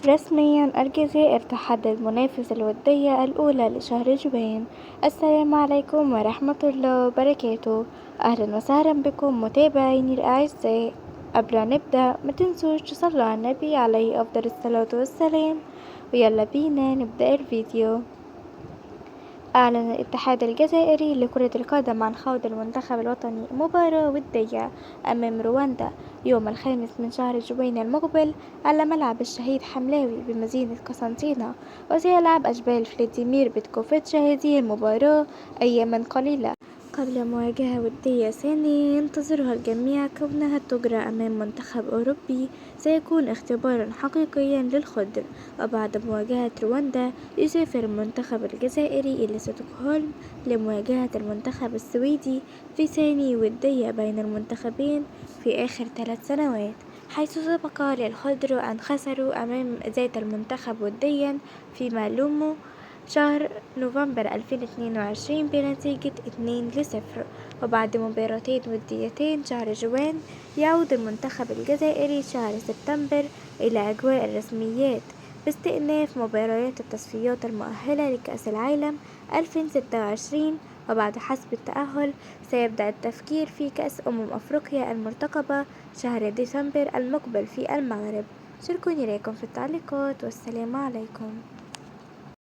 رسميا الجزائر تحدد منافس الودية الأولى لشهر جوان. السلام عليكم ورحمة الله وبركاته. أهلا وسهلا بكم متابعيني الأعزاء. قبل أن نبدأ ما تنسوش تصلوا على النبي عليه أفضل الصلاة والسلام، ويلا بينا نبدأ الفيديو. أعلن الاتحاد الجزائري لكرة القدم عن خوض المنتخب الوطني مباراة ودية أمام رواندا يوم 5 من شهر جوين المقبل على ملعب الشهيد حملاوي بمدينة قسنطينة، وسيلعب أشبال فلاديمير بيتكوفيتش هذه المباراة أياما قليلة قبل مواجهة ودية ثانية ينتظرها الجميع كونها تجرى أمام منتخب أوروبي سيكون اختبارا حقيقيا للخضر. وبعد مواجهة رواندا يسافر المنتخب الجزائري إلى ستوكهولم لمواجهة المنتخب السويدي في ثاني ودية بين المنتخبين في آخر 3 سنوات، حيث سبق للخضر أن خسروا أمام ذات المنتخب وديا في مالومو شهر نوفمبر 2022 بنتيجة 2-0. وبعد مباراتين وديتين شهر جوان يعود المنتخب الجزائري شهر سبتمبر إلى أجواء الرسميات باستئناف مباريات التصفيات المؤهلة لكأس العالم 2026. وبعد حسب التأهل سيبدأ التفكير في كأس أفريقيا المرتقبة شهر ديسمبر المقبل في المغرب. شاركوني رأيكم في التعليقات، والسلام عليكم.